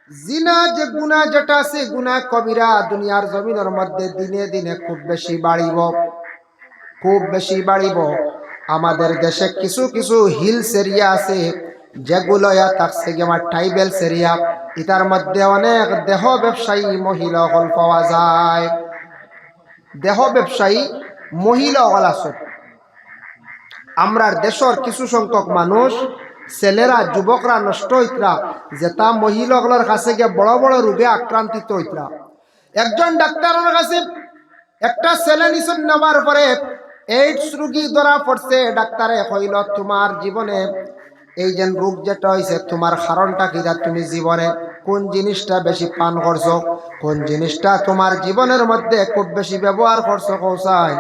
জিনা যে গুনাহ যেটা আছে গুনাহ কবিরা দুনিয়ার জমিনের মধ্যে দিনে দিনে খুব বেশি বাড়িব, খুব বেশি বাড়িব। আমাদের দেশে কিছু কিছু হিলস এরিয়া আছে যেগুলো থাকছে আমার ট্রাইবেল এরিয়া, এটার মধ্যে অনেক দেহ ব্যবসায়ী মহিলা হল পাওয়া যায়। দেহ ব্যবসায়ী মহিলা হল আছে। আমরার দেশের কিছু সংখ্যক মানুষ ছেলেরা যুবকরা নষ্ট হইতরা যেটা মহিলাগুলোর কাছে গিয়ে বড় বড় রোগে আক্রান্তিত হইতরা। একজন ডাক্তারের কাছে একটা ছেলে নিছন নেওয়ার পরে এইডস রোগী ধরা পড়ছে। ডাক্তারে কইল তোমার জীবনে এই যে রোগ যেটা হয়েছে তোমার কারণটা কি, তুমি জীবনে কোন জিনিসটা বেশি পান করছো, কোন জিনিসটা তোমার জীবনের মধ্যে খুব বেশি ব্যবহার করছো কৌশায়।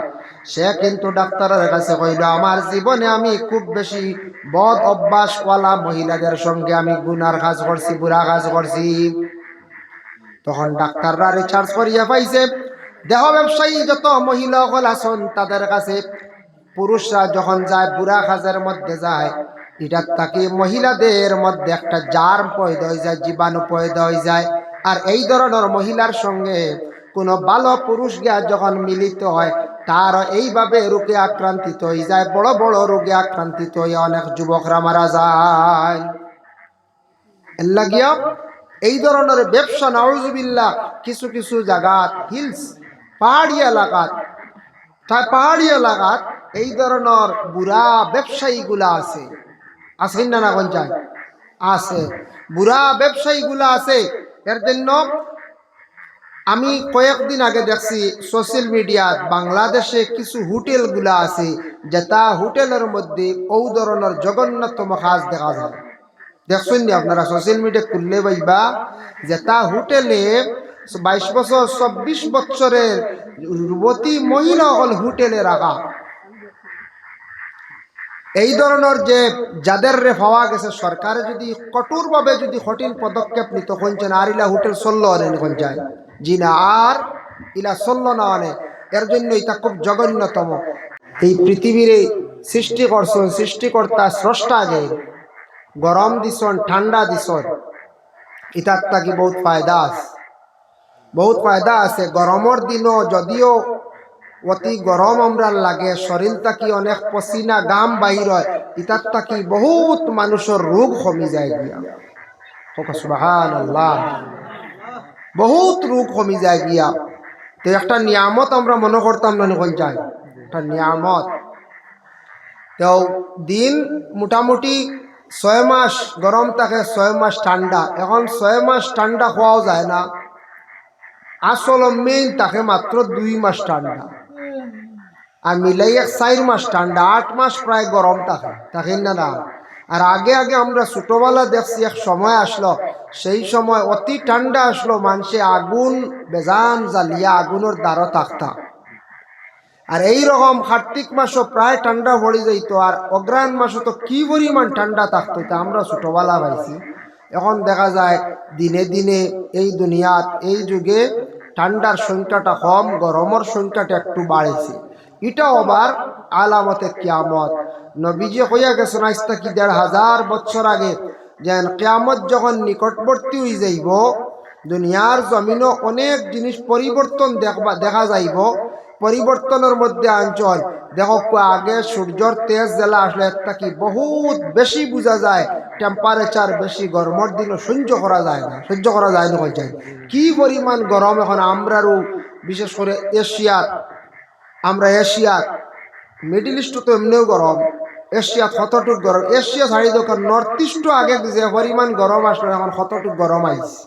সে কিন্তু ডাক্তারের কাছে কইল আমার জীবনে আমি খুব বেশি বদ অভ্যাসওয়ালা মহিলাদের সঙ্গে আমি গুনার কাজ করছি, বুড়া কাজ করছি। তখন ডাক্তাররা রিসার্চ করিয়া পাইছে দেহ ব্যবসায়ী যত মহিলা হল আছেন তাদের কাছে পুরুষরা যখন যায় বুড়া কাজের মধ্যে যায়, এটার তাকে মহিলাদের মধ্যে একটা জার্ম পয়দা হয়ে যায়, জীবাণু পয়দা হয়ে যায়। আর এই ধরনের মহিলার সঙ্গে কোনো ভালো পুরুষ গিয়া যখন মিলিত হয় তার এইভাবে রোগে আক্রান্তিত হয়ে যায়, বড় বড় রোগে আক্রান্তিত হয়ে অনেক যুবকরা মারা যায়। এল্লা গিয়া এই ধরনের ব্যবসা নাউজুবিল্লাহ কিছু কিছু জায়গাত হিলস পাহাড়ি এলাকাত, তাই পাহাড়ি এলাকাত এই ধরনের বুড়া ব্যবসায়ীগুলা আছে, আছেন না না গঞ্জায় আছে, বুড়া ব্যবসায়ীগুলা আছে। এর জন্য আমি কয়েকদিন আগে দেখছি সোশ্যাল মিডিয়াত বাংলাদেশে কিছু হোটেলগুলা আছে যেটা হোটেলের মধ্যে ও ধরনের জঘন্যতম কাজ দেখা যায়। দেখছেন নি আপনারা সোশ্যাল মিডিয়া খুললে পাইবা যেটা হোটেলে 22 বছর 24 বছরের যুবতী মহিলা হল হোটেলে রাখা। এই ধরনের যে যাদের রে পাওয়া গেছে সরকারে যদি কঠোরভাবে যদি কঠিন পদক্ষেপ নিত কোনছেন আর ইলা হোটেল চললো অনেক কোন যায় জি না, আর ইলা চললো না অনেক। এর জন্য এটা খুব জঘন্যতম। এই পৃথিবীর সৃষ্টি করছেন সৃষ্টিকর্তা স্রষ্টা যে গরম দিছন ঠান্ডা দিছন, এটার থাকি বহুত ফায়দা আছে, বহুত ফায়দা আছে। গরমের দিনও যদিও অতি গরম আমরা লাগে, শরীর থাকি অনেক পসিনা গাম বাহির হয়, ইতার থাকি বহুত মানুষের রোগ কমি যায় গিয়া। সুবহানাল্লাহ, বহুত রোগ কমি যায় গিয়া। তো একটা নিয়ামত আমরা মনে করতাম না কোন যায় একটা নিয়ামত। তো দিন মোটামুটি 6 মাস গরম থাকে, 6 মাস ঠান্ডা। এখন 6 মাস ঠান্ডা খাওয়াও যায় না, আসল মেইন থাকে মাত্র 2 মাস ঠান্ডা, আর মিলাই 4 মাস ঠান্ডা, 8 মাস প্রায় গরম থাকে, থাকেন না না। আর আগে আগে আমরা ছোটবেলা দেখছি এক সময় আসলো, সেই সময় অতি ঠান্ডা আসলো, মানুষে আগুন বেজান জ্বালিয়া আগুনের দ্বারা থাকতা। আর এই রকম কার্তিক মাসও প্রায় ঠান্ডা পড়ে যাইত, আর অগ্রহায়ণ মাসও তো কি পরিমাণ ঠান্ডা থাকতো, তা আমরা ছোটবেলা পাইছি। এখন দেখা যায় দিনে দিনে এই দুনিয়াত এই যুগে ঠান্ডার সংখ্যাটা কম, গরমের সংখ্যাটা একটু বাড়েছে। এটাও আবার আলামতে কিয়ামত। নবীজি কইয়া গেছেন আজ থেকে 1500 বছর আগে যে কিয়ামত যখন নিকটবর্তী হয়ে যাইব, দুনিয়ার জমিনও অনেক জিনিস পরিবর্তন দেখা যাইব। পরিবর্তনের মধ্যে অঞ্চল দেখো, আগে সূর্যর তেজ জেলা আসলে থাকি বহুত বেশি বোঝা যায়, টেম্পারেচার বেশি, গরমের দিনও সহ্য করা যায় না, সহ্য করা যায় না যায় কি পরিমাণ গরম। এখন আমরারও বিশেষ করে এশিয়াত, আমরা এশিয়াত মিডিল ইস্ট তো এমনিও গরম, এশিয়াত কতটুক গরম, এশিয়া ছাড়ি দোকান নর্থ ইস্টও আগে যে পরিমাণ গরম আসলো এখন কতটুক গরম আইছে।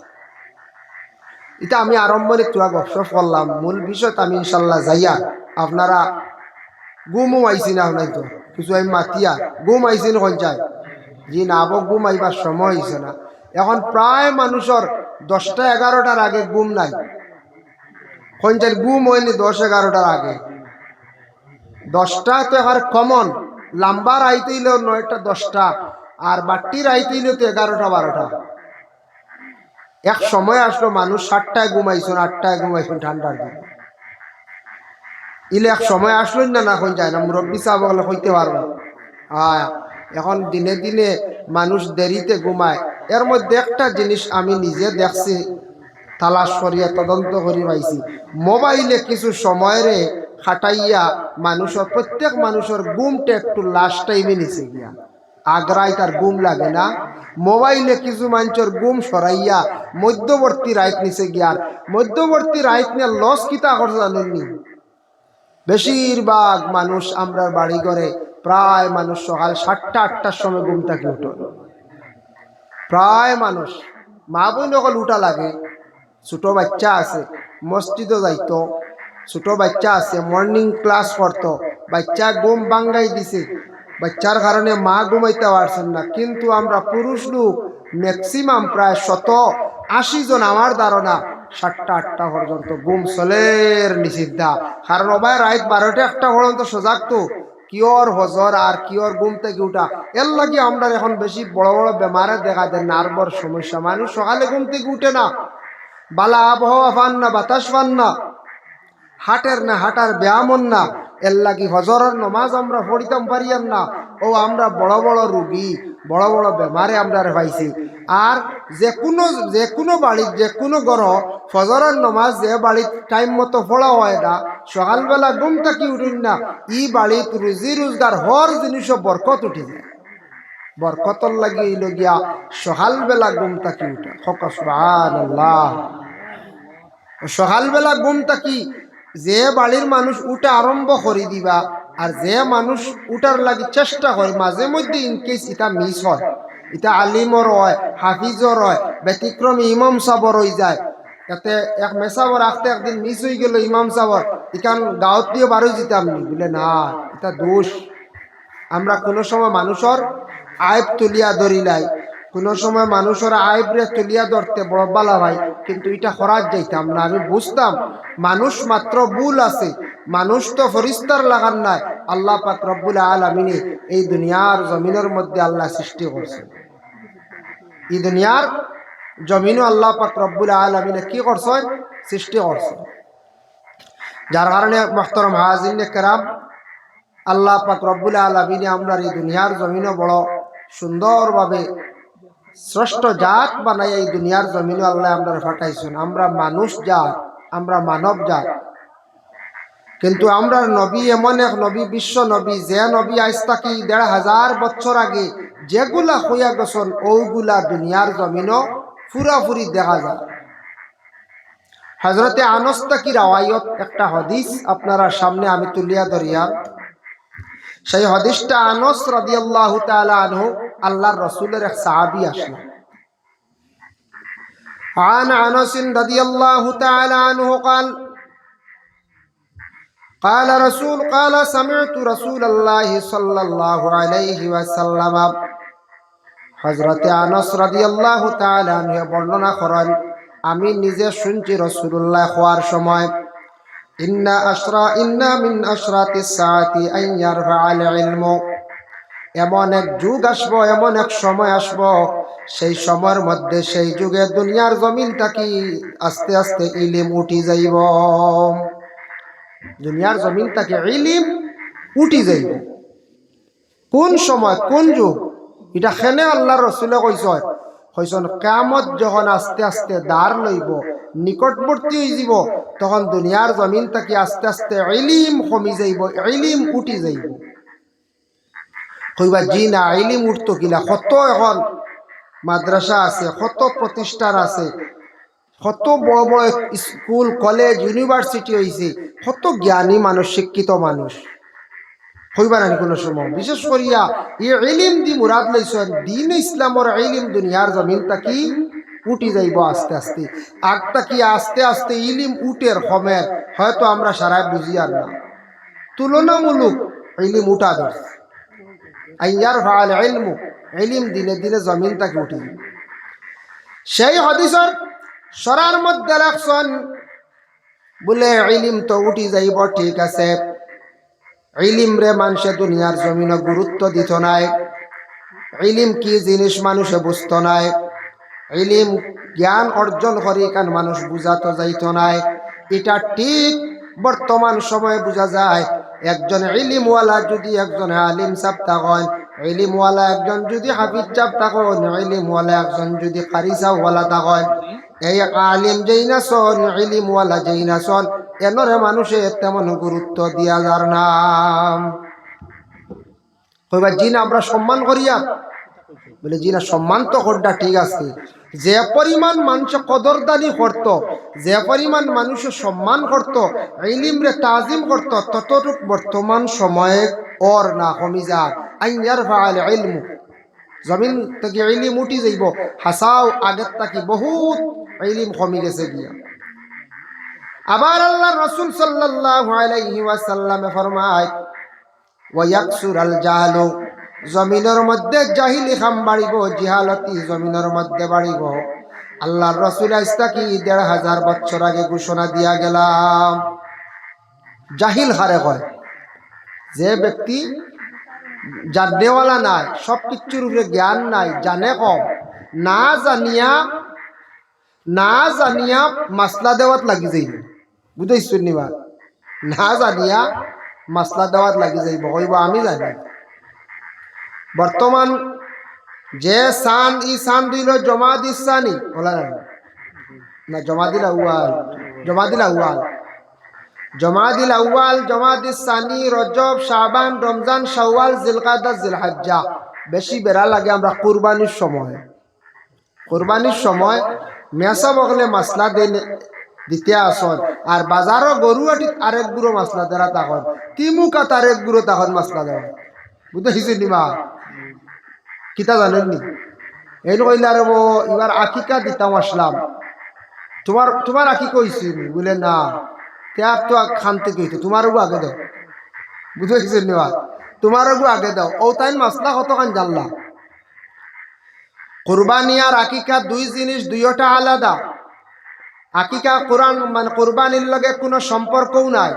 এটা আমি আরম্ভণিক তোরা গপসপ করলাম, মূল বিষয় আমি ইনশাল্লাহ যাইয়া আপনারা গুমও আইসি না আপনার তো কিছু আমি মাতিয়া গুম আইসি না যায় জি না, আবক গুম আইবার সময় হয়েছে না। এখন প্রায় মানুষের 10টা 11টার আগে গুম নাই, কঞ্চার গুম হয়নি 10-11টার আগে। 10টা তো এখন কমন, লাম্বার আইতে ইলেও 9টা 10টা, আর বাট্টির আইতে ইলেও তো 11টা 12টা। এক সময় আসলো মানুষ 7টায় ঘুমাইছেন 8টায় ঘুমাইছেন ঠান্ডার দিন, ইলে এক সময় আসলো না না এখন যায় না, মুরব্বী সাহেব বলে হইতে পারবো। এখন দিনে দিনে মানুষ দেরিতে ঘুমায়, এর মধ্যে একটা জিনিস আমি নিজে দেখছি, তালাশ করিয়া তদন্ত করি পাইছি, মোবাইলে কিছু সময়ের খাটাইয়া মানুষের প্রত্যেক মানুষের ঘুমটা একটু লাস্ট টাইমে নিচে গিয়া আগ্রায় তার ঘুম লাগে না। মোবাইলে কিছু মানুষের ঘুম সরাইয়া মধ্যবর্তী রাইত নিচে গিয়ার মধ্যবর্তী রাইত নিয়ে লস কিতা করছে জানেননি? বেশিরভাগ মানুষ আমরা বাড়ি ঘরে প্রায় মানুষ সকাল 7টা 8টার সময় ঘুম থেকে উঠো, প্রায় মানুষ মা বোন সকল উঠা লাগে। ছোট বাচ্চা আছে মসজিদও যাইতো, ছোট বাচ্চা আছে মর্নিং ক্লাস করতো, বাচ্চা ঘুম ভাঙ্গাই দিছে, বাচ্চার কারণে মা ঘুমাইতে পারছেন না। কিন্তু আমরা পুরুষ লোক ম্যাক্সিমাম প্রায় 180 জন আমার ধারণা 7টা 8টা পর্যন্ত ঘুম চলের নিষিদ্ধা। কারণ ওবাই রাত 12টা 1টা পর্যন্ত সজাগ তো কিয়র হজর আর কিয়র ঘুম থেকে উঠা। এর লাগে আমরা এখন বেশি বড় বড় বেমারে দেখা দেয়, নার্ভর সমস্যা। মানুষ সকালে ঘুম থেকে উঠে না, বালা আবহাওয়া পান না, বাতাস পান না, হাটের না হাঁটার ব্যায়ামন না, এর লাগি হজরের নমাজ আমরা পড়িতাম পারিয়াম না। ও আমরা বড় বড় রুগী, বড় বড় বেমারে আমরা পাইছি। আর যে কোনো বাড়ির যে কোনো ঘর ফজরের নমাজ যে বাড়ির টাইম মতো পড়া হয় না, সকালবেলা ঘুম থাকি উঠুন না, ই বাড়িত রুজি রোজগার হর জিনিসও বরকত উঠি যায়। বরকতর লাগি লগিয়া সকালবেলা ঘুম থাকি উঠা। সুবহানাল্লাহ। সকালবেলা ঘুম থাকি যে বাড়ির মানুষ উঠা আরম্ভ করে দিবা, আর যে মানুষ উঠার লাগি চেষ্টা করে মাঝে মধ্যে ইনকেস এটা মিস হয়, এটা আলিমর হয়, হাফিজর হয়, ব্যতিক্রমী ইমাম সাবর হয়ে যায়। এতে এক মেসাবর রাখতে একদিন মিস হয়ে গেল ইমাম সাবর, এখান গাঁত দিয়ে বারোই যেতাম নি বলে না, এটা দোষ। আমরা কোনো সময় মানুষের আইব তুলিয়া ধরিলাই, কোনো সময় মানুষের আইবরে তুলিয়া ধরতে বড় বালা ভাই, কিন্তু এটা খরাজ যাইতাম না। আমি বুঝতাম মানুষ মাত্র ভুল আছে, মানুষ তো ফরিস্তার লাগান নাই। আল্লাহ পাক রব্বুল আলামিনে এই দুনিয়ার জমিনের মধ্যে আল্লাহ সৃষ্টি করছে, এই দুনিয়ার জমিনও আল্লাহ পাক রব্বুল আলামিনে কি করছেন? সৃষ্টি করছেন। যার কারণে মুহতারাম হাজিরিনে কেরাম, আল্লাহ পাক রব্বুল আলামিনে আমরা এই দুনিয়ার জমিনও বড় সুন্দরভাবে শ্রেষ্ঠ জাত বানাই এই দুনিয়ার জমিনও আল্লাহ আমরা ফাটাইছেন। আমরা মানুষ জাত, আমরা মানব জাত, কিন্তু আমরা নবী এমন এক নবী, বিশ্ব নবী, যে নবী আজ থাকি 1500 বছর আগে যেগুলা হইয়া গেছেন ওগুলা দুনিয়ার জমিনও পুরাপুরি দেখা যায়। হযরতে আনস তাকি রাওয়ায়াত একটা হাদিস আপনারা সামনে আমি তুলিয়া ধরিয়া, সেই হাদিসটা আনস রাদিয়াল্লাহু তাআলা আনহু, আল্লাহর রাসূলের এক সাহাবী আসলেন। عن أنس رضي الله تعالى عنه قال سمعت رسول الله صلى الله عليه وسلم। হযরত আনস রাদিয়াল্লাহু তাআলা আনহু বর্ণনা করেন, আমি নিজে শুনছি রাসূলুল্লাহ হওয়ার সময়, ইন্না মিন আশরাতিস সাআতি আন ইয়ারফা'আল ইলমু, এমন এক যুগ আসবো, এমন এক সময় আসবো, সেই সময়ের মধ্যে, সেই যুগে দুনিয়ার জমিন থাকি আস্তে আস্তে ইলম উঠি যাইব। দুনিয়ার জমিন থাকি ইলম উঠি যাইব। কোন সময়, কোন যুগ? এটা খেনে আল্লাহর রাসূলে কইছেন কিয়ামত যখন আস্তে আস্তে দ্বার লইব, নিকটবর্তী হয়ে যাব, তখন দুনিয়ার জমিন থাকি আস্তে আস্তে ইলম কমি যাইব, ইলম উঠি যাইব। কইবা জি না, ইলম উঠতো কিলা? কত এখন মাদ্রাসা আছে, কত প্রতিষ্ঠান আছে, কত বড় বড় স্কুল কলেজ ইউনিভার্সিটি হয়েছে, কত জ্ঞানী মানুষ, শিক্ষিত মানুষ। হইবা না কোনো সময়, বিশেষ করিয়া এই ইলম দি মুরাদ লইছেন দ্বীন ইসলামর ইলম দুনিয়ার জমিন থাকি উঠি যাইব আস্তে আস্তে। আগ থাকি আস্তে আস্তে ইলম উঠের কমের হয়তো আমরা সারাই বুঝি আর না, তুলনামূলক ইলম উঠা ধরছে। আইয়ার ফাল ইলমু, ইলম দিনে দিনে জমিন থাকি উঠি। সেই হাদিসের সরার মধ্যে রাখছেন বলে ইলম তো উঠি যাইব, ঠিক আছে, ইলম রে মানুষে দুনিয়ার জমিনে গুরুত্ব দিত নাই, ইলম কি জিনিস মানুষে বুঝত নাই, ইলম জ্ঞান অর্জন করে কান মানুষ বুঝাতো যাইত নাই। এটা ঠিক বর্তমান সময়ে বোঝা যায়। একজন ইলমওয়ালা যদি একজন আলিম সাবতা হয়, ইলিমওয়ালা একজন যদি হাফিজ চাপ থাকো, ইলিমওয়ালা একজন যদি কারি সাহওয়ালা থাকো, এই আলিম যেই না শোন, ইলিমওয়ালা যেই না শোন, এনরে মানুষে তেমন গুরুত্ব দিয়া যার নাম কইবা জি না আমরা সম্মান করিয়া বলে জি না, সম্মান তো করটা ঠিক আছে, যে পরিমাণ মানুষ কদরদানি করত, যে পরিমাণ মানুষ সম্মান করত, ইলমরে তাজিম করত, ততটুক বর্তমান সময়ে ওর না কমি যায়। আইন ইয়ারফা আল ইলমু, জমিন থেকে ইলিম উঠি যাইব, হাসাও আগের তাকি বহুত ইলিম কমি গেছে গিয়া। আবার আল্লাহ রাসূল সাল্লাল্লাহু আলাইহি ওয়াসাল্লাম ফরমায় ওয়ায়াকসুর আল জাহলু, জমিনের মধ্যে জাহিলি খাম বাড়িব, জিহালতি জমিনের মধ্যে বাড়িব। আল্লাহর রাসূল আজকে ১৫০০ বছর আগে ঘোষণা দিয়া গেলাম। জাহিল হারে হয় যে ব্যক্তি জাননেওয়ালা নাই, সব কিছুর উপরে জ্ঞান নাই, জানে কম, না জানিয়া মাসলা দেওয়াত লাগি যাইব, বুঝাইছেন নিবা, না জানিয়া মাসলা দেওয়াত লাগি যাইব, হইব আমি জানি। বর্তমান যে সান ই সান দিল জমা দিসানি বলা না, জমা দিল আউয়াল, জমা দিসানি, রজব, শাবান, রমজান, শাওয়াল, জিলকাদা, জিলহজ্জা। বেশি বেড়া লাগে আমরা কুরবানির সময় মেসা বগলে মাসলা দিতে আসন, আর বাজারও গরু আটি আরেক গুঁড়ো মাসলা দেরা তখন, তিমুকাত আরেক গুঁড়ো তখন মাসলা দেওয়া, বুঝতে নিবা কিতা জানেননি? এই কইলে আর এবার আকিকা দিতাম আসলাম, তোমার আকিকা হইছি বলে না, তার তো খানতে কইতো তোমারও আগে দাও, বুঝতে নিবা, তোমারও আগে দাও। ও তাই মাসলা কতখান জানলা। কুরবানি আর আকিকা দুই জিনিস, দুইটা আলাদা। আকিকা কোরআন মানে কুরবানির লগে কোনো সম্পর্কও নাই।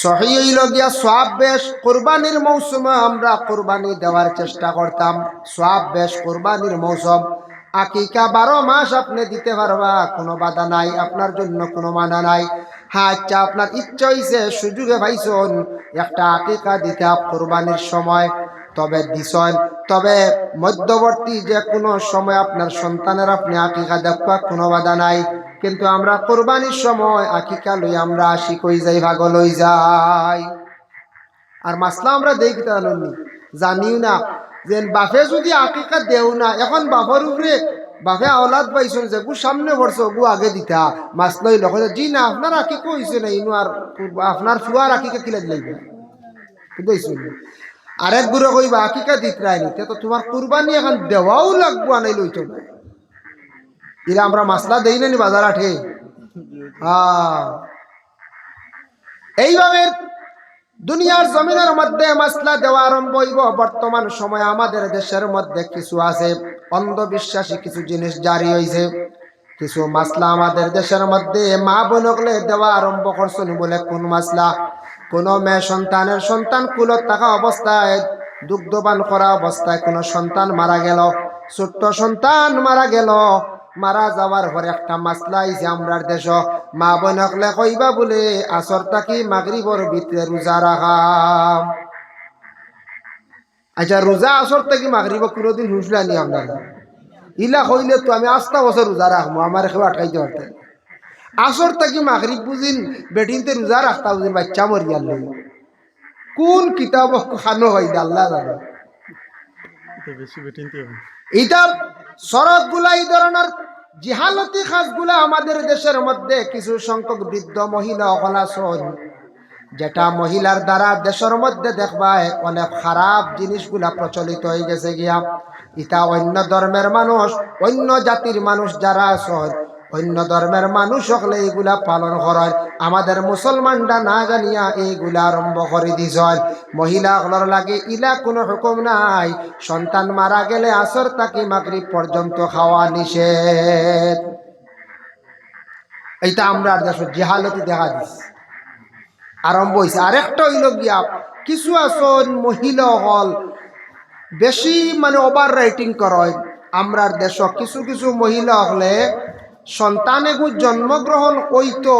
সহি হইল গিয়া সওয়াব বেশ, কুরবানির মৌসুমে আমরা কুরবানি দেওয়ার চেষ্টা করতাম, সওয়াব বেশ কুরবানির মৌসুম। আকিকা 12 মাস আপনি দিতে পারবা, কোনো বাধা নাই, আপনার জন্য কোনো মানা নাই। হ্যাঁ আচ্ছা, আপনার ইচ্ছা হইছে, সুযোগে পাইছেন একটা আকিকা দিতে কুরবানির সময়, তবে দিছেন, তবে মধ্যবর্তী যে কোনো সময় আপনার সন্তানের আপনি আকিকা দেখবা, কোনো বাধা নাই। কিন্তু আমরা কুরবানির সময় আকিকা লই আমরা আশি কই যাই, ভাগ লই যাই। আর মাসলা আমরা দেই কিতা জানিও না, যে বাপে যদি আকিকা দেও না, এখন বাপর উপরে বাপে আওলাদ পাইছেন যে গু সামনে পড়ছে গু আগে দিতা, মাসলাই লখ জি না আপনার আকিকা হইছে না, ইনু আর আপনার ফুয়ার আকিকা কিলা দিলাইবে, বুঝাইছেন? আরেক গুরু কইবা আকিকা দিত রায়নি, তো তোমার কুরবানি এখন দেওয়াও লাগবো, আনাই লইতো না। এরা আমরা মাসলা দেই না নি বাজার আঠে। এইভাবে দুনিয়ার জমিনের মধ্যে মাসলা দেওয়া আরম্ভ হইব। বর্তমান সময়ে আমাদের দেশের মধ্যে কিছু আছে অন্ধবিশ্বাসী কিছু জিনিস জারি হয়েছে, কিছু মাসলা আমাদের দেশের মধ্যে মা বোনকলে দেওয়া আরম্ভ করছেন। বলে কোন মাসলা? কোন মেয়ে সন্তানের সন্তান কুলত থাকা অবস্থায়, দুগ্ধপান করা অবস্থায় কোনো সন্তান মারা গেল, ছোট্ট সন্তান মারা গেল, মারা যাওয়ার পরে একটা মাসলা আইছে আমরার দেশ, মা বোনকলে কইবা বলে আসর থাকি মাগরিবর ভিতরে রোজা রাখা। আচ্ছা, রোজা আসর থাকি মাগরিব কোনোদিন হুসলানি আপনারা? ইলা কইলে তো আমি 8টা বছর রোজা রাখবো, আমার কেউ আটকাইতে পারতেন। আসর থাকি মাগরিব বুঝিন বেটিনতে রোজা রাখতা বুঝিন বাচ্চা মরিয়াল লই, কোন কিতাব খানো হয় আল্লাহ জানে। এটা শরৎ গুলা, এই ধরনের জিহালতি খাসগুলা আমাদের দেশের মধ্যে কিছু সংখ্যক বৃদ্ধ মহিলা অকলাসন, যেটা মহিলার দ্বারা দেশের মধ্যে দেখবা অনেক খারাপ জিনিসগুলা প্রচলিত হয়ে গেছে গিয়া। ইটা অন্য ধর্মের মানুষ, অন্য জাতির মানুষ যারা আছেন, অন্য ধর্মের মানুষ সকলে এইগুলা পালন করেন, আমাদের মুসলমানরা না জানিয়া এইগুলা আরম্ভ করে দিছেন। মহিলাগুলোর লাগে ইলা কোনো হুকুম নাই, সন্তান মারা গেলে আসর থাকি মাগরিব পর্যন্ত খাওয়া নিষেধ। এইটা আমরা দেশের জিহালতি দেখা দিচ্ছি আরম্ভ হয়েছে। আরেকটা হইল গিয়া কিছু আসন মহিলা হল বেশি মানে ওভার রাইটিং করয়। আমরার দেশ কিছু কিছু মহিলা হলে সন্তান এগু জন্মগ্রহণ হইতো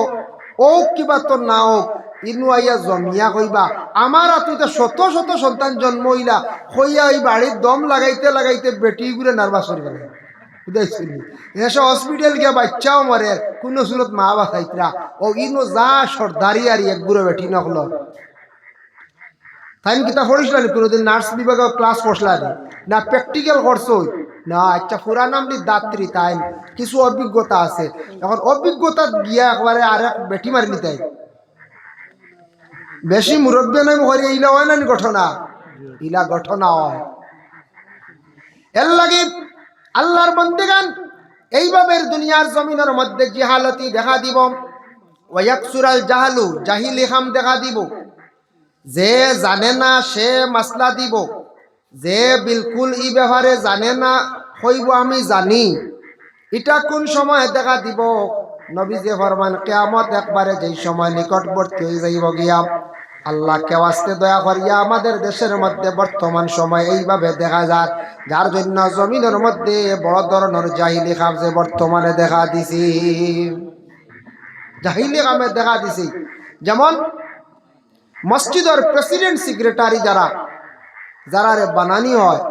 ও কিবা তো না হোক ইনু আইয়া জমিয়া কইবা আমার আতুতে শত শত সন্তান জন্ম হইলা হইয়া ওই বাড়ির দম লাগাইতে লাগাইতে বেটিগুলো নার্ভাস করে গেল এসে হসপিটাল গিয়া বাচ্চাও মরে কোন সুরত মা বাসাইতরা ও ইনো যা সর্দারি আর এক গুড়ো বেটি নকল তাই কিতা পড়িস না কোনোদিন নার্স বিভাগে ক্লাস পড়লা না প্র্যাকটিক্যাল করছো না আচ্ছা পুরা নামটি দাত্রী তাই কিছু অভিজ্ঞতা আছে এখন অভিজ্ঞতা গিয়া একবারে আর এক বেটি মারি নিতে বেশি মুরব্বী নয় ঘরে ইলা হয় না ঘটনা ইলা ঘটনা হয় এর লাগে আল্লাহর বন্দেগান এইভাবে দুনিয়ার জমিনের মধ্যে জিহালতি দেখা দিব ওয়াকসুরাল জাহালু জাহিলি খাম দেখা দিব যে জানে না সে মাসলা দিব যে বিলকুল ই ব্যাপারে জানে না হইব আমি জানি এটা কোন সময় দেখা দিব নবী যে ফরমান কিয়ামত একবারে যেই সময় নিকটবর্তী হয়ে যাইব গিয়া আল্লাহ কেউ আসতে দয়া করিয়া আমাদের দেশের মধ্যে বর্তমান সময় এইভাবে দেখা যায় যার জন্য জমিনের মধ্যে বড় ধরনের জাহিলি খাম যে বর্তমানে দেখা দিছি জাহিলি খামে দেখা দিছি যেমন মসজিদের প্রেসিডেন্ট সেক্রেটারি যারা বানানি হয়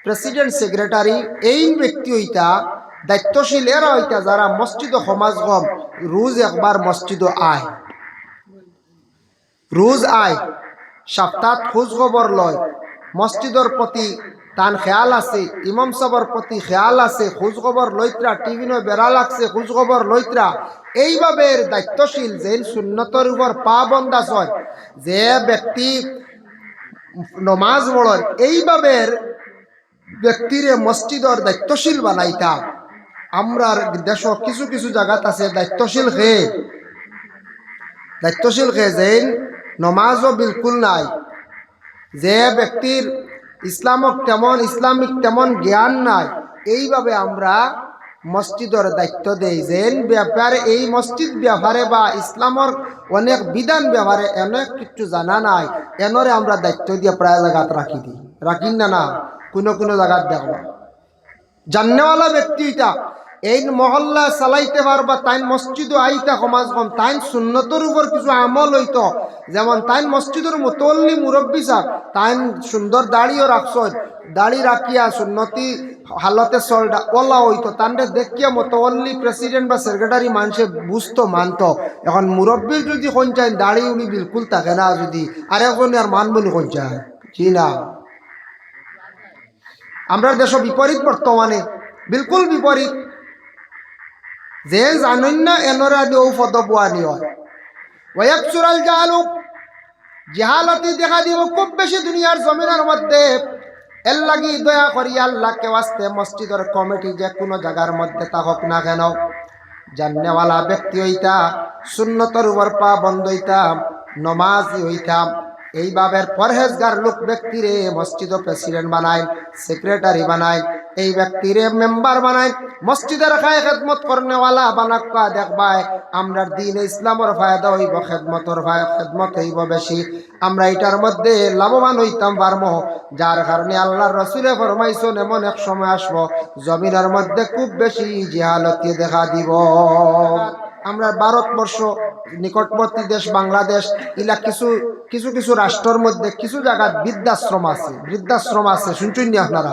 প্রেসিডেন্ট সেক্রেটারি এই ব্যক্তি হইতা দায়িত্বশীল এরা হইতা যারা মসজিদ সমাজগম রোজ একবার মসজিদ আয় সপ্তাহ খোঁজ খবর লয় মসজিদের প্রতি তান খেয়াল আছে ইমাম সাহেবের প্রতি খেয়াল আছে খোঁজ খবর লইত্রা টিভি নয় বেড়া লাগছে খোঁজ খবর লইত্রা এইভাবে দায়িত্বশীল যে সুন্নতর উপর পা বন্ধা হয় যে ব্যক্তি নমাজ পড়েন এইভাবে ব্যক্তিরে মসজিদের দায়িত্বশীল বানাইতা আমরা দেশ কিছু কিছু জায়গাত আছে দায়িত্বশীল খে যেন নমাজও বিলকুল নাই যে ব্যক্তির ইসলামিক তেমন জ্ঞান নাই এইভাবে আমরা মসজিদের দায়িত্ব দেই যেন ব্যাপারে এই মসজিদ ব্যাপারে বা ইসলামর অনেক বিধান ব্যাপারে অনেক কিছু জানা নাই এনরে আমরা দায়িত্ব দিয়ে প্রায় জায়গাত রাখি না কোনো জায়গাত দেখবা জান্নেওয়ালা ব্যক্তি এটা এই মহল্লা চালাইতে পারবা তাই মসজিদও আইতা সমাজ কম তাই সুন্নতর উপর কিছু আমল হইত যেমন তাই মসজিদের মুতল্লি মুরব্বী সাহ তাই সুন্দর দাড়িও রাখছ দাড়ি রাখিয়া সুন্নতি হালতে চলটা ওলা হইতো তান্ডে দেখিয়া মতল্লি প্রেসিডেন্ট বা সেক্রেটারি মানুষে বুঝতো মানতো এখন মুরব্বীর যদি কঞ্চায় দাড়ি উনি বিলকুল থাকে না যদি আরেকজনে আর মান বলি কঞ্চায় কি না আমরা দেশ বিপরীত বর্তমানে বিলকুল বিপরীত যে জানেন না এনরা দিও ফদবুয়ানি হয় ওয়াকসুরাল জাহালু জাহালতি দেখা দিব খুব বেশি দুনিয়ার জমিনের মধ্যে এর লাগি দয়া করি আল্লাহকে ওয়াস্তে মসজিদের কমিটি যে কোনো জায়গার মধ্যে থাকুক না কেন জান্নেওয়ালা ব্যক্তি হইতা সুন্নতর উপর পা বন্ধ হইতা নমাজি হইতা এইভাবে পরহেজগার লোক ব্যক্তিরে মসজিদ প্রেসিডেন্ট বানায় সেক্রেটারি বানায় এই ব্যক্তিরে মেম্বার বানায় মসজিদের খায় খেদমত করনেওয়ালা বানাক্কা দেখবায় আমরা দিন ইসলামর ফায়দা হইব খেদমত হইব বেশি আমরা এটার মধ্যে লাভবান হইতাম পারবো যার কারণে আল্লাহর রসুলে ফরমাইছেন এমন এক সময় আসবো জমিনের মধ্যে খুব বেশি জিহালতি দেখা দিব আমরা ভারতবর্ষ নিকটবর্তী দেশ বাংলাদেশ ইলা কিছু কিছু রাষ্ট্রের মধ্যে কিছু জায়গায় বৃদ্ধাশ্রম আছে শুনছেন নি আপনারা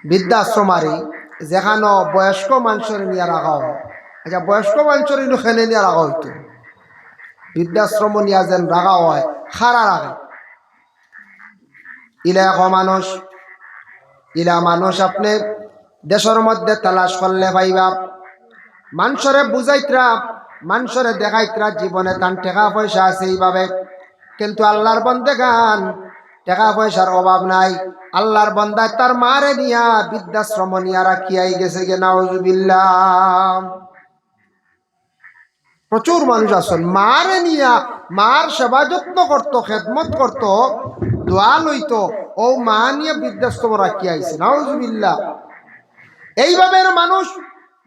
বৃদ্ধাশ্রম আরে যেখানে বয়স্ক মানুষের নিয়ে রাখা হয় আচ্ছা বয়স্ক মানুষের খেলে নিয়ে রাখা হইতো বৃদ্ধাশ্রম নিয়ে যেন রাখা হয় খারা রাখে ইলা মানুষ আপনি দেশের মধ্যে তালাশ করলে পাইবা মানুষরে বুঝাইতরা মানুষরে দেখাইতরা জীবনে তান টাকা পয়সা আছে এইভাবে কিন্তু আল্লাহর বন্দেগান টাকা পয়সার অভাব নাই আল্লাহর বন্দায় তার মারে নিয়া বৃদ্ধাশ্রম নিয়া রাখিয়াই গেছে গে নাউজুবিল্লাহ প্রচুর মানুষ আছেন মারে নিয়া মার সেবা যত্ন করতো খেদমত করতো দোয়া লইতো ও মা নিয়ে বৃদ্ধাশ্রম রাখিয়া আইছে নাউজুবিল্লাহ এইভাবে মানুষ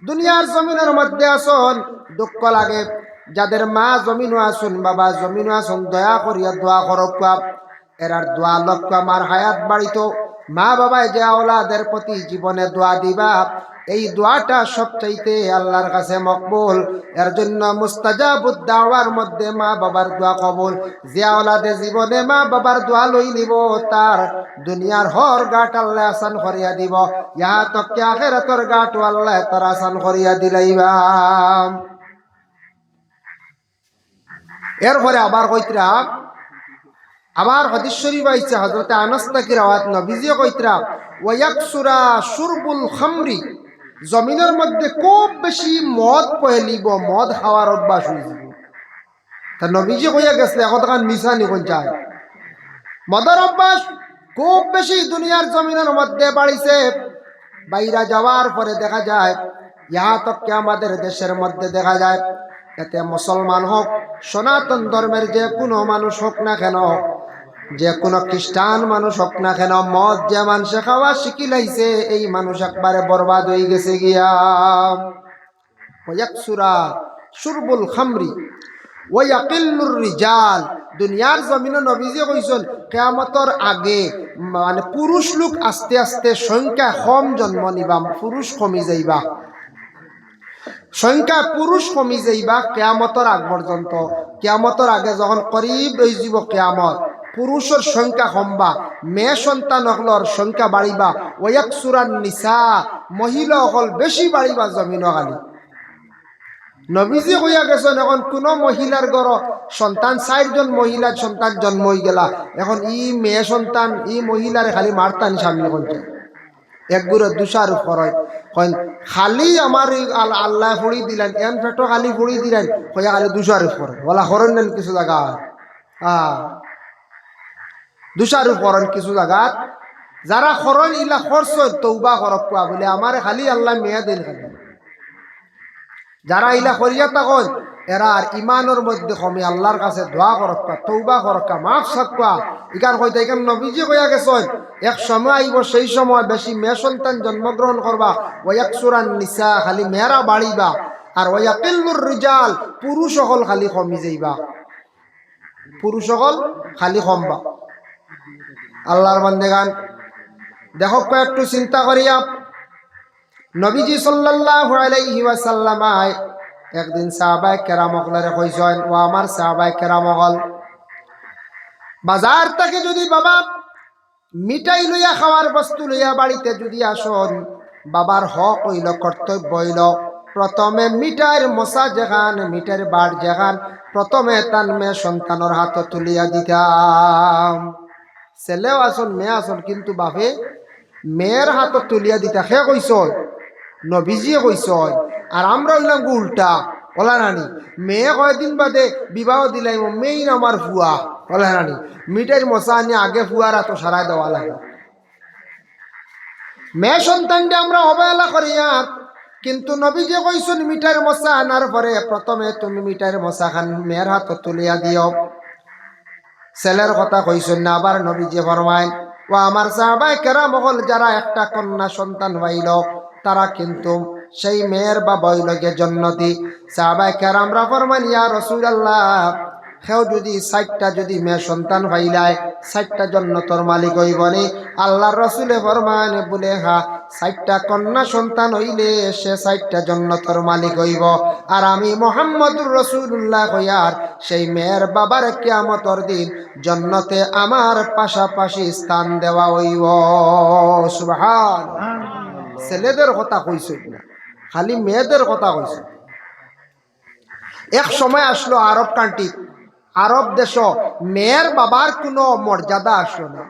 দুনিয়ার জমিনের মধ্যে আসন দুঃখ লাগে যাদের মা জমিনও আসুন বাবা জমিনও আসুন দয়া করিয়া দোয়া করক এরার দোয়া লক্ষ্য আমার হায়াত বাড়িত মা বাবায় যে আওলাদের প্রতি জীবনে দোয়া দিবা, এই দোয়াটা সবচাইতে আল্লাহর কাছে মকবুল। এর জন্য মুস্তাজাবুদ দাওয়ার মধ্যে মা বাবার দোয়া কবুল। যে আওলাদে জীবনে মা বাবার দোয়া লই নিব, তার দুনিয়ার হর গাট আল্লাহ আসান করিয়া দিব, ইহা তক আখিরাতের গাট আল্লাহ তার আসান করিয়া দিলাইবা। এরপরে আবার কইতরা, আবার হাদিস শরীফ আইছে হযরত আনাস থেকে রাওয়াত, নবীজি কইতরা ওয়ায়াকসুরা শুরবুল খামরি, জমিনের মধ্যে খুব বেশি মদ পহেলিব, মদ খাওয়ার অভ্যাস হয়ে যাব। তা নবীজি কইয়া গেছে এখন তখন মিশা নিকন যায়, মদের অভ্যাস খুব বেশি দুনিয়ার জমিনের মধ্যে বাড়িছে। বাইরা যাওয়ার পরে দেখা যায়, ইহা তক আমাদের দেশের মধ্যে দেখা যায়, এতে মুসলমান হোক, সনাতন ধর্মের যে কোনো মানুষ হোক না কেন, যে কোনো খ্রিস্টান মানুষ হোক না কেন, মদ যে মানুষে খাওয়া শিখি লাইছে, এই মানুষ একবারে বরবাদ হয়ে গেছে গিয়া। ওয়াকসুরা শুরবুল খামরি ওয়াকিল্লুর রিজাল, দুনিয়ার জমিনে নবীজি কইছেন কিয়ামতের আগে মানে পুরুষ লোক আস্তে আস্তে সংখ্যা কম জন্ম নিবা, পুরুষ কমি যাইবা, সংখ্যা পুরুষ কমি যাইবা কিয়ামতের আগ পর্যন্ত। কিয়ামতের আগে যখন করিব হয়ে যাব কিয়ামত, পুরুষের সংখ্যা কমবা, মেয়ে সন্তান হকলর সংখ্যা বাড়িবা। ওয়াকসুরান নিসা, মহিলা হকল বেশি বাড়িবা জমিন খালি। নবীজি কইয়া গেছেন এখন কোন মহিলার ঘর সন্তান 4 জন মহিলার সন্তান জন্ম হয়ে গেলা, এখন ই মেয়ে সন্তান ই মহিলার খালি মারতান সামনে করছে, এক গুড়ে দুসার উপর হয় খালি আমার আল্লাহ ফুড়ি দিলেন, এন ফেটো খালি ফুড়ি দিলেন, কইয়া খালি দুসার উপর বলা করেন নেন কিছু জায়গা, দুসার উপর কিছু জায়গা যারা খরণ ইলা খরচ তৌবা করক কোয়া বলে আমার খালি আল্লাহ মেয়ে দিন, খালি যারা ইলা করিয়া তখন এরা আর ইমানের মধ্যে কমে আল্লাহর কাছে দোয়া করক্কা, তৌবা করক্কা, মাফ সাক্কা। ইকান কইতে ইকান নবীজি কইয়া গেছেন এক সময় আইব, সেই সময় বেশি মেয়ে সন্তান জন্মগ্রহণ করবা। ওয়াকসুরান নিসা, খালি মেয়েরা বাড়িবা, আর ওয়াকিল্লুর রিজাল, পুরুষ সকল খালি কমি যাইবা, পুরুষ সকল খালি কমবা। আল্লাহর বান্দেগান দেখো একটু চিন্তা করিয়া, নবীজি সাল্লাল্লাহু আলাইহি ওয়াসাল্লাম একদিন সাহাবায়ে কেরামগলরে কইছেন, ও আমার সাহাবায়ে কেরামগল, বাজার থেকে যদি বাবা মিঠাই লইয়া খাওয়ার বস্তু লইয়া বাড়িতে যদি আসন, বাবার হক হইল, কর্তব্য হইল, প্রথমে মিঠাইয়ের মশা যেখান, মিঠাইয়ের বাড় যেখান, প্রথমে তান মেয়ে সন্তানের হাত তুলিয়া দিতাম। ছেলেও আসন মেয়ে আসন, কিন্তু বাপে মেয়ের হাত তুলিয়া দিতা। সে কইস নবীজিয়ে কইস, আর আমরা হইলাম উল্টা, বলা রানি মেয়ে কয়েকদিন বাদে বিবাহ দিলাম, মেয়ে আমার ফুয়া, বলা রানি মিঠাইয়ের মশা আনি আগে ফুয়ার হাত সারাই দেওয়া লাগে। মেয়ে সন্তানকে আমরা অবহেলা করি, আর কিন্তু নবীজি কইছেন মিঠাইয়ের মশা আনার পরে প্রথমে তুমি মিঠাইয়ের মশা খান মেয়ের হাত তুলিয়া দিও। ছেলের কথা কইছেন না, আবার নবীজি ফরমায়, ও আমার সাহাবায়ে কেরাম হল, যারা একটা কন্যা সন্তান হইল, তারা কিন্তু সেই মেয়ের বাবা হইলকে জন্নতি। সাহাবায়ে কেরামরা ফরমান, ইয়া রাসূলুল্লাহ, কেউ যদি 60টা যদি মেয়ে সন্তান হইলায় 60টা জন্নতর মালিক হইবনি? আল্লাহর রাসূলে ফরমান, বলে হ্যাঁ, 60টা কন্যা সন্তান হইলে সে 60টা জন্নতর মালিক হইব। আর আমি মুহাম্মদুর রাসূলুল্লাহ কইয়ার সেই মেয়ের বাবার কিয়ামতের দিন জন্নতে আমার পাশাপাশি স্থান দেওয়া হইব। সুবহানাল্লাহ। ছেলেদের কথা কইছে না, খালি মেয়েদের কথা কইছে। এক সময় আসলো আরব কান্ট্রি, আরব দেশ, মেয়ের বাবার কোনো মর্যাদা আসলো না,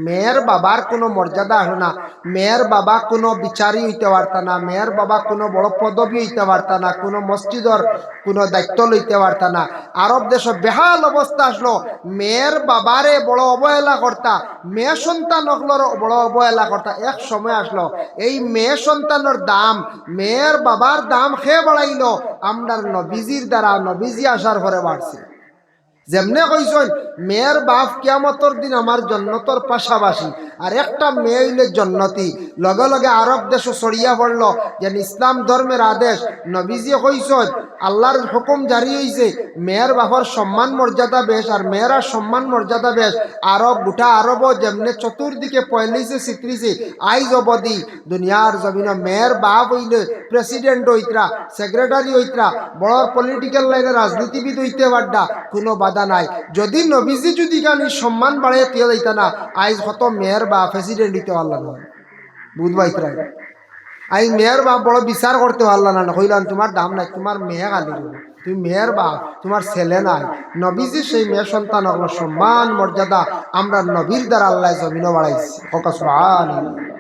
মেয়ের বাবার কোনো মর্যাদা আসলো না, মেয়ের বাবা কোনো বিচারী হইতে পারত না, মেয়ের বাবা কোনো বড় পদবী হইতে পারত না, কোনো মসজিদের কোনো দায়িত্ব লইতে পারত না। আরব দেশে বেহাল অবস্থা আসলো, মেয়ের বাবারে বড় অবহেলা করতা, মেয়ে সন্তান হকলর বড় অবহেলা করতা। এক সময় আসলো এই মেয়ে সন্তানের দাম, মেয়ের বাবার দাম খেয়ে বাড়াইল, আমরার নবীজির দ্বারা, নবীজি আসার পরে বাড়ছে। যেমনে কইছেন মেয়ের বাপ কিয়ামতর দিন আমার জন্নতর পাশাপাশি, আর একটা মেয়ে হইলে জন্নতি। লগে লগে আরব দেশও ছড়িয়া পড়ল যেন ইসলাম ধর্মের আদেশ। নবীজি কইছেন আল্লাহর হুকুম জারি হইছে, মেয়ের বাপর সম্মান মর্যাদা বেশ, আর মেয়েরা সম্মান মর্যাদা বেশ। আরব গোটা আরবও যেমনে চতুর্দিকে পয়লিছে চিত্রিছে, আইজ অবধি দুনিয়ার জমিন মেয়ের বাপ হইলে প্রেসিডেন্ট হইতরা, সেক্রেটারি হইতরা, বড় পলিটিক্যাল লাইনে রাজনীতিবিদ হইতে পারডা, কোনো বাধা নাই। যদি নবীজি যদি গানি সম্মান বাড়াইয়া দিয়ে দিত না, আইজ কত মেয়ের বাপ প্রেসিডেন্ট হইতে পারলাম না, বুঝবাইতরা। আইজ মেয়ের বাপ বড় বিচার করতে পারলাম না, কইলাম তোমার দাম নাই, তোমার মেয়ে গালি, তুমি মেয়ের বাপ, তোমার ছেলে নাই। নবীজি সেই মেয়ে সন্তান সম্মান মর্যাদা আমরা নবীর দ্বারা আল্লাহ জমিনও বাড়াইছি। সুবহানাল্লাহ।